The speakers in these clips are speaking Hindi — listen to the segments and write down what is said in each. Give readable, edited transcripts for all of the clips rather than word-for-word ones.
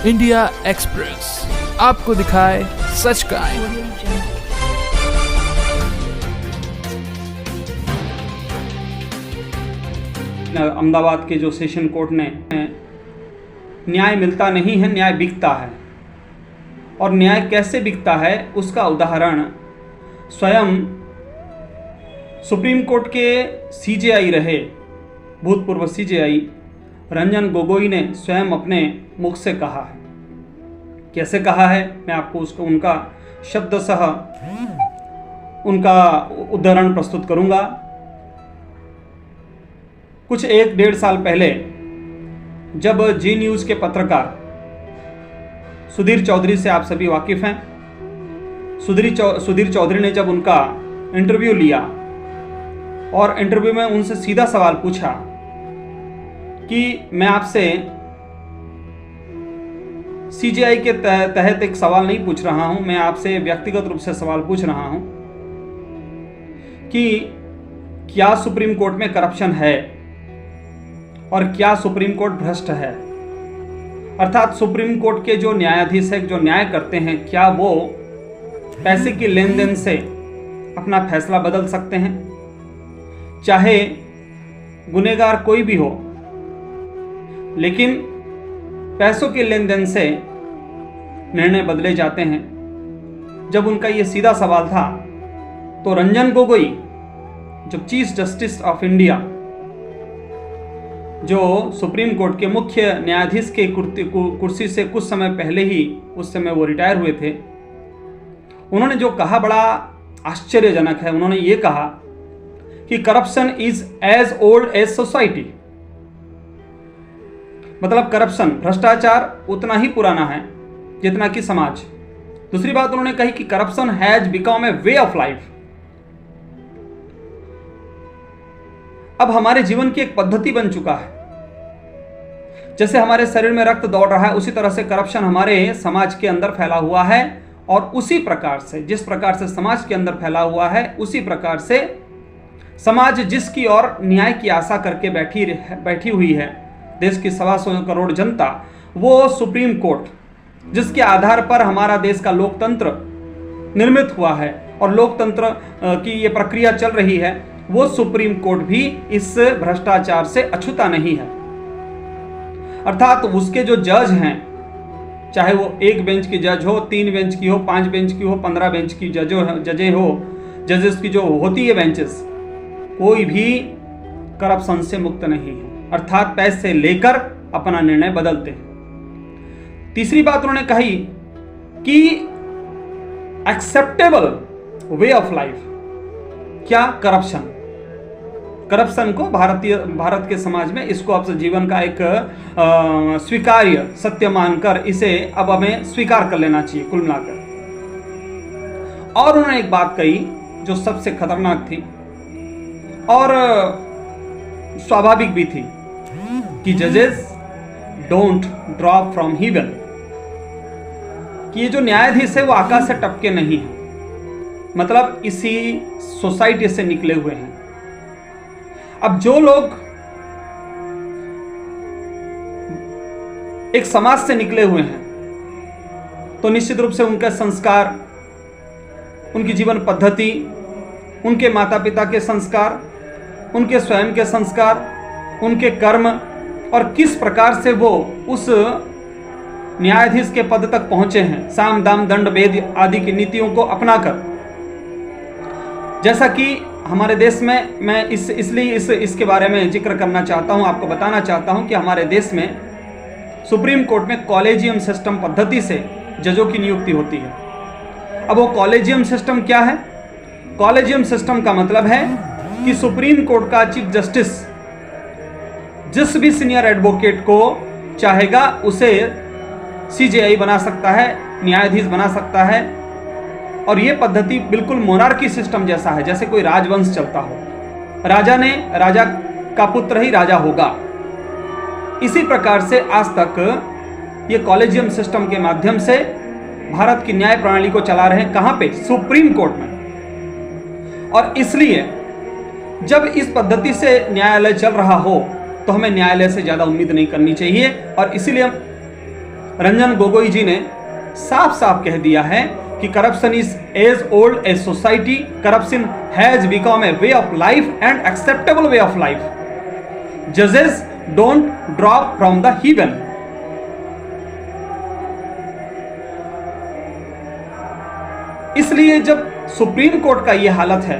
इंडिया एक्सप्रेस आपको दिखाए सच का आईना। अहमदाबाद के जो सेशन कोर्ट ने न्याय मिलता नहीं है, न्याय बिकता है। और न्याय कैसे बिकता है उसका उदाहरण स्वयं सुप्रीम कोर्ट के सीजेआई रहे, भूतपूर्व सीजेआई रंजन गोगोई ने स्वयं अपने मुख से कहा है। कैसे कहा है, मैं आपको उसको उनका शब्दशः उनका उदाहरण प्रस्तुत करूंगा। कुछ 1-1.5 साल पहले जब जी न्यूज़ के पत्रकार सुधीर चौधरी से आप सभी वाकिफ हैं, सुधीर चौधरी ने जब उनका इंटरव्यू लिया और इंटरव्यू में उनसे सीधा सवाल पूछा कि मैं आपसे सीजेआई के तहत एक सवाल नहीं पूछ रहा हूं, मैं आपसे व्यक्तिगत रूप से सवाल पूछ रहा हूं कि क्या सुप्रीम कोर्ट में करप्शन है और क्या सुप्रीम कोर्ट भ्रष्ट है। अर्थात सुप्रीम कोर्ट के जो न्यायाधीश है, जो न्याय करते हैं, क्या वो पैसे की लेन देन से अपना फैसला बदल सकते हैं? चाहे गुनहगार कोई भी हो, लेकिन पैसों के लेन देन से निर्णय बदले जाते हैं। जब उनका ये सीधा सवाल था तो रंजन गोगोई, जो चीफ जस्टिस ऑफ इंडिया, जो सुप्रीम कोर्ट के मुख्य न्यायाधीश के कुर्सी से कुछ समय पहले ही, उस समय वो रिटायर हुए थे, उन्होंने जो कहा बड़ा आश्चर्यजनक है। उन्होंने ये कहा कि corruption is as old as society. मतलब करप्शन, भ्रष्टाचार उतना ही पुराना है जितना कि समाज। दूसरी बात उन्होंने कही कि corruption has become a way of life. अब हमारे जीवन की एक पद्धति बन चुका है। जैसे हमारे शरीर में रक्त दौड़ रहा है, उसी तरह से करप्शन हमारे समाज के अंदर फैला हुआ है। और उसी प्रकार से, जिस प्रकार से समाज के अंदर फैला हुआ है, उसी प्रकार से समाज जिसकी ओर न्याय की आशा करके बैठी हुई है, देश की 125 करोड़ जनता, वो सुप्रीम कोर्ट, जिसके आधार पर हमारा देश का लोकतंत्र निर्मित हुआ है और लोकतंत्र की ये प्रक्रिया चल रही है, वो सुप्रीम कोर्ट भी इस भ्रष्टाचार से अछूता नहीं है। अर्थात उसके जो जज हैं, चाहे वो 1 बेंच की जज हो, 3 बेंच की हो, 5 बेंच की हो, 15 बेंच की जजेस की जो होती है बेंचेस, कोई भी करप्शन से मुक्त नहीं है। अर्थात पैसे लेकर अपना निर्णय बदलते हैं। तीसरी बात उन्होंने कही कि एक्सेप्टेबल वे ऑफ लाइफ। क्या? करप्शन को भारत के समाज में इसको अब जीवन का एक स्वीकार्य सत्य मानकर इसे अब हमें स्वीकार कर लेना चाहिए कुल मिलाकर। और उन्होंने एक बात कही जो सबसे खतरनाक थी और स्वाभाविक भी थी कि जजेस डोंट ड्रॉप फ्रॉम हेवन, कि ये जो न्यायाधीश है वो आकाश से टपके नहीं है, मतलब इसी सोसाइटी से निकले हुए हैं। अब जो लोग एक समाज से निकले हुए हैं तो निश्चित रूप से उनका संस्कार, उनकी जीवन पद्धति, उनके माता पिता के संस्कार, उनके स्वयं के संस्कार, उनके कर्म और किस प्रकार से वो उस न्यायाधीश के पद तक पहुंचे हैं, साम दाम दंड भेद आदि की नीतियों को अपनाकर। जैसा कि हमारे देश में, मैं इसलिए इसके बारे में जिक्र करना चाहता हूं, आपको बताना चाहता हूं कि हमारे देश में सुप्रीम कोर्ट में कॉलेजियम सिस्टम पद्धति से जजों की नियुक्ति होती है। अब वो कॉलेजियम सिस्टम क्या है? कॉलेजियम सिस्टम का मतलब है कि सुप्रीम कोर्ट का चीफ जस्टिस जिस भी सीनियर एडवोकेट को चाहेगा उसे सीजेआई बना सकता है, न्यायाधीश बना सकता है। और ये पद्धति बिल्कुल मोनार्की सिस्टम जैसा है, जैसे कोई राजवंश चलता हो, राजा का पुत्र ही राजा होगा। इसी प्रकार से आज तक ये कॉलेजियम सिस्टम के माध्यम से भारत की न्याय प्रणाली को चला रहे हैं। कहां पे? सुप्रीम कोर्ट में। और इसलिए जब इस पद्धति से न्यायालय चल रहा हो तो हमें न्यायालय से ज्यादा उम्मीद नहीं करनी चाहिए। और इसीलिए रंजन गोगोई जी ने साफ साफ कह दिया है कि corruption is as old as society, corruption has become a way of life and acceptable way of life, जजेस don't drop from the heaven. इसलिए जब सुप्रीम कोर्ट का यह हालत है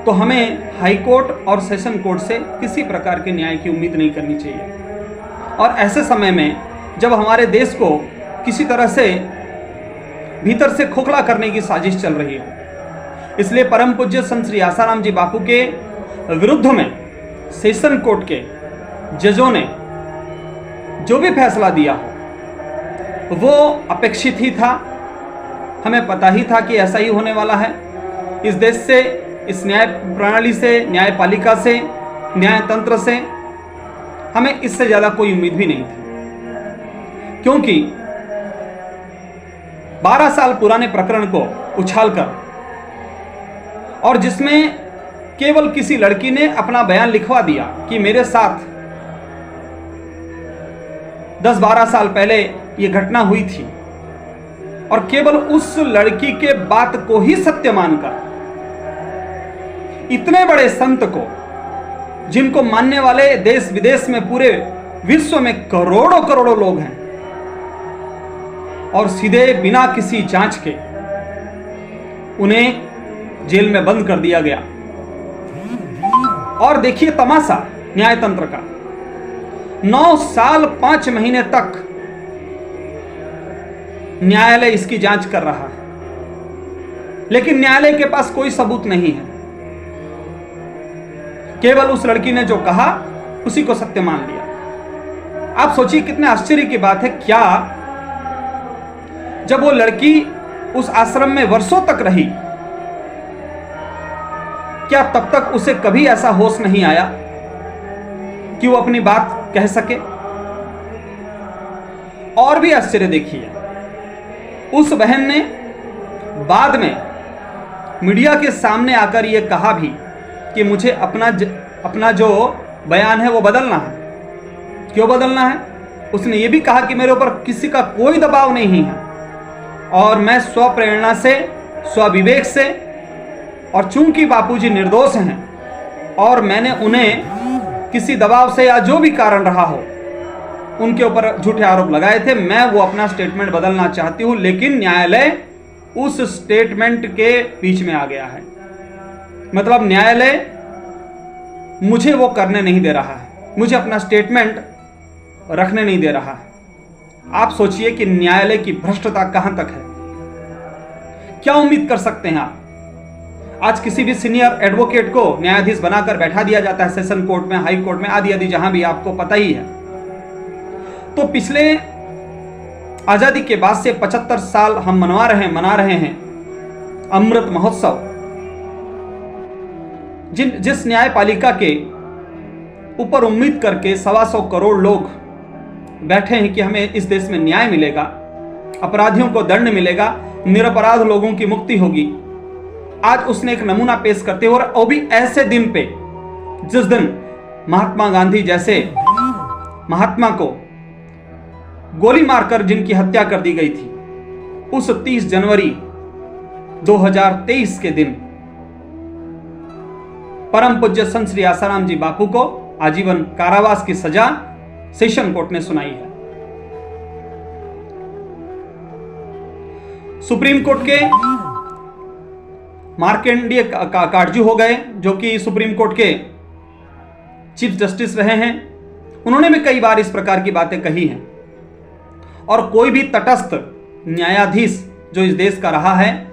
तो हमें हाई कोर्ट और सेशन कोर्ट से किसी प्रकार के न्याय की उम्मीद नहीं करनी चाहिए। और ऐसे समय में जब हमारे देश को किसी तरह से भीतर से खोखला करने की साजिश चल रही है, इसलिए परम पूज्य संत श्री आसाराम जी बापू के विरुद्ध में सेशन कोर्ट के जजों ने जो भी फैसला दिया हो वो अपेक्षित ही था। हमें पता ही था कि ऐसा ही होने वाला है। इस देश से, इस न्याय प्रणाली से, न्यायपालिका से, न्यायतंत्र से हमें इससे ज्यादा कोई उम्मीद भी नहीं थी, क्योंकि 12 साल पुराने प्रकरण को उछालकर और जिसमें केवल किसी लड़की ने अपना बयान लिखवा दिया कि मेरे साथ 10-12 साल पहले यह घटना हुई थी, और केवल उस लड़की के बात को ही सत्य मानकर इतने बड़े संत को, जिनको मानने वाले देश विदेश में पूरे विश्व में करोड़ों करोड़ों लोग हैं, और सीधे बिना किसी जांच के उन्हें जेल में बंद कर दिया गया। और देखिए तमाशा न्यायतंत्र का, 9 साल 5 महीने तक न्यायालय इसकी जांच कर रहा है, लेकिन न्यायालय के पास कोई सबूत नहीं है। केवल उस लड़की ने जो कहा उसी को सत्य मान लिया। आप सोचिए कितने आश्चर्य की बात है, क्या जब वो लड़की उस आश्रम में वर्षों तक रही, क्या तब तक उसे कभी ऐसा होश नहीं आया कि वो अपनी बात कह सके? और भी आश्चर्य देखिए, उस बहन ने बाद में मीडिया के सामने आकर यह कहा भी कि मुझे अपना जो बयान है वो बदलना है। क्यों बदलना है? उसने ये भी कहा कि मेरे ऊपर किसी का कोई दबाव नहीं है और मैं स्वप्रेरणा से, स्वविवेक से, और चूंकि बापूजी निर्दोष हैं और मैंने उन्हें किसी दबाव से या जो भी कारण रहा हो उनके ऊपर झूठे आरोप लगाए थे, मैं वो अपना स्टेटमेंट बदलना चाहती हूं, लेकिन न्यायालय उस स्टेटमेंट के बीच में आ गया है। मतलब न्यायालय मुझे वो करने नहीं दे रहा है, मुझे अपना स्टेटमेंट रखने नहीं दे रहा है। आप सोचिए कि न्यायालय की भ्रष्टता कहां तक है। क्या उम्मीद कर सकते हैं आप? आज किसी भी सीनियर एडवोकेट को न्यायाधीश बनाकर बैठा दिया जाता है सेशन कोर्ट में, हाई कोर्ट में, आदि आदि, जहां भी, आपको पता ही है। तो पिछले आजादी के बाद से 75 साल हम मना रहे हैं अमृत महोत्सव। जिस न्यायपालिका के ऊपर उम्मीद करके 125 करोड़ लोग बैठे हैं कि हमें इस देश में न्याय मिलेगा, अपराधियों को दंड मिलेगा, निरपराध लोगों की मुक्ति होगी, आज उसने एक नमूना पेश करते हुए, और वो भी ऐसे दिन पे जिस दिन महात्मा गांधी जैसे महात्मा को गोली मारकर जिनकी हत्या कर दी गई थी, उस 30 जनवरी 2023 के दिन परम पूज्य संत श्री आसाराम जी बापू को आजीवन कारावास की सजा सेशन कोर्ट ने सुनाई है। सुप्रीम कोर्ट के मार्कंडेय काटजू हो गए, जो कि सुप्रीम कोर्ट के चीफ जस्टिस रहे हैं। उन्होंने भी कई बार इस प्रकार की बातें कही हैं, और कोई भी तटस्थ न्यायाधीश जो इस देश का रहा है,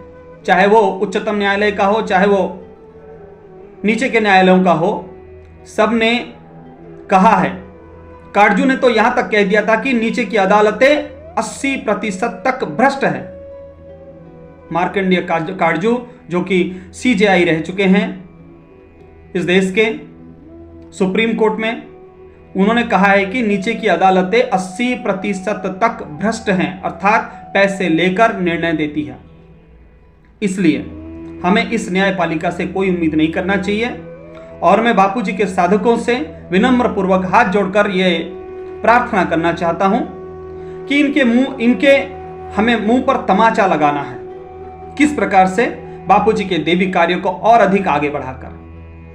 चाहे वो उच्चतम न्यायालय का हो, चाहे वो नीचे के न्यायालयों का हो, सब ने कहा है। काटजू ने तो यहां तक कह दिया था कि नीचे की अदालतें 80% तक भ्रष्ट है। मार्कंडेय काटजू जो कि सीजेआई रह चुके हैं इस देश के सुप्रीम कोर्ट में, उन्होंने कहा है कि नीचे की अदालतें 80% तक भ्रष्ट हैं, अर्थात पैसे लेकर निर्णय देती है। इसलिए हमें इस न्यायपालिका से कोई उम्मीद नहीं करना चाहिए, और मैं बापूजी के साधकों से विनम्र पूर्वक हाथ जोड़कर यह प्रार्थना करना चाहता हूं कि इनके हमें मुंह पर तमाचा लगाना है। किस प्रकार से बापूजी के देवी कार्यों को और अधिक आगे बढ़ाकर,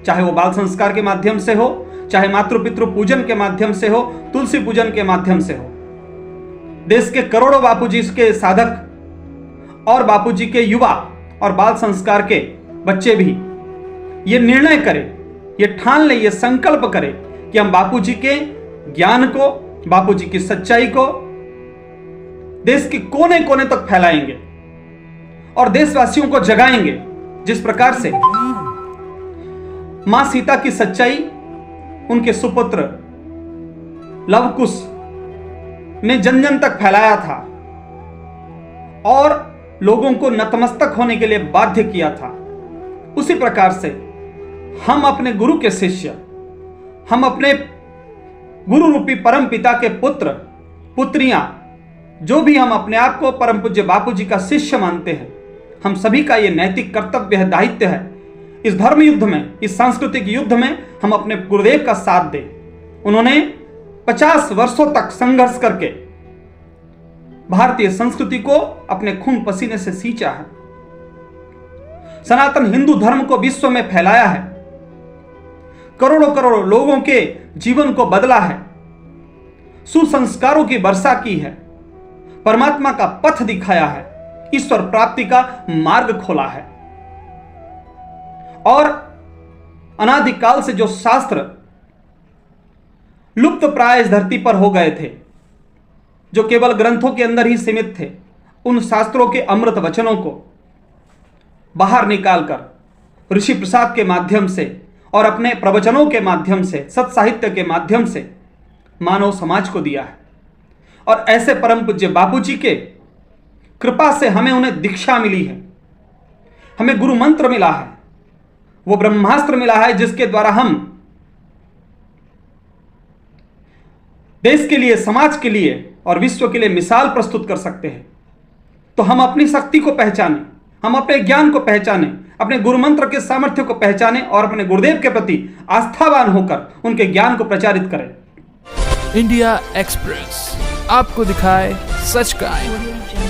चाहे वो बाल संस्कार के माध्यम से हो, चाहे मातृ पितृ पूजन के माध्यम से हो, तुलसी पूजन के माध्यम से हो, देश के करोड़ों बापूजी के साधक और बापूजी के युवा और बाल संस्कार के बच्चे भी ये निर्णय करें, ये ठान लें, ये संकल्प करें कि हम बापूजी के ज्ञान को, बापूजी की सच्चाई को देश के कोने कोने तक फैलाएंगे और देशवासियों को जगाएंगे। जिस प्रकार से मां सीता की सच्चाई उनके सुपुत्र लवकुश ने जन जन तक फैलाया था और लोगों को नतमस्तक होने के लिए बाध्य किया था, उसी प्रकार से हम अपने गुरु के शिष्य, हम अपने गुरु रूपी परम पिता के पुत्र पुत्रियां, जो भी हम अपने आप को परम पूज्य बापूजी का शिष्य मानते हैं, हम सभी का यह नैतिक कर्तव्य है, दायित्व है, इस धर्म युद्ध में, इस सांस्कृतिक युद्ध में हम अपने गुरुदेव का साथ दें। उन्होंने 50 वर्षों तक संघर्ष करके भारतीय संस्कृति को अपने खून पसीने से सींचा है, सनातन हिंदू धर्म को विश्व में फैलाया है, करोड़ों करोड़ों लोगों के जीवन को बदला है, सुसंस्कारों की वर्षा की है, परमात्मा का पथ दिखाया है, ईश्वर प्राप्ति का मार्ग खोला है। और अनादिकाल से जो शास्त्र लुप्त प्राय इस धरती पर हो गए थे, जो केवल ग्रंथों के अंदर ही सीमित थे, उन शास्त्रों के अमृत वचनों को बाहर निकालकर ऋषि प्रसाद के माध्यम से और अपने प्रवचनों के माध्यम से, सत साहित्य के माध्यम से मानव समाज को दिया है। और ऐसे परम पूज्य बापूजी के कृपा से हमें उन्हें दीक्षा मिली है, हमें गुरु मंत्र मिला है, वो ब्रह्मास्त्र मिला है जिसके द्वारा हम देश के लिए, समाज के लिए और विश्व के लिए मिसाल प्रस्तुत कर सकते हैं। तो हम अपनी शक्ति को पहचानें, हम अपने ज्ञान को पहचानें, अपने गुरु मंत्र के सामर्थ्य को पहचानें और अपने गुरुदेव के प्रति आस्थावान होकर उनके ज्ञान को प्रचारित करें। इंडिया एक्सप्रेस आपको दिखाए सच का आईना।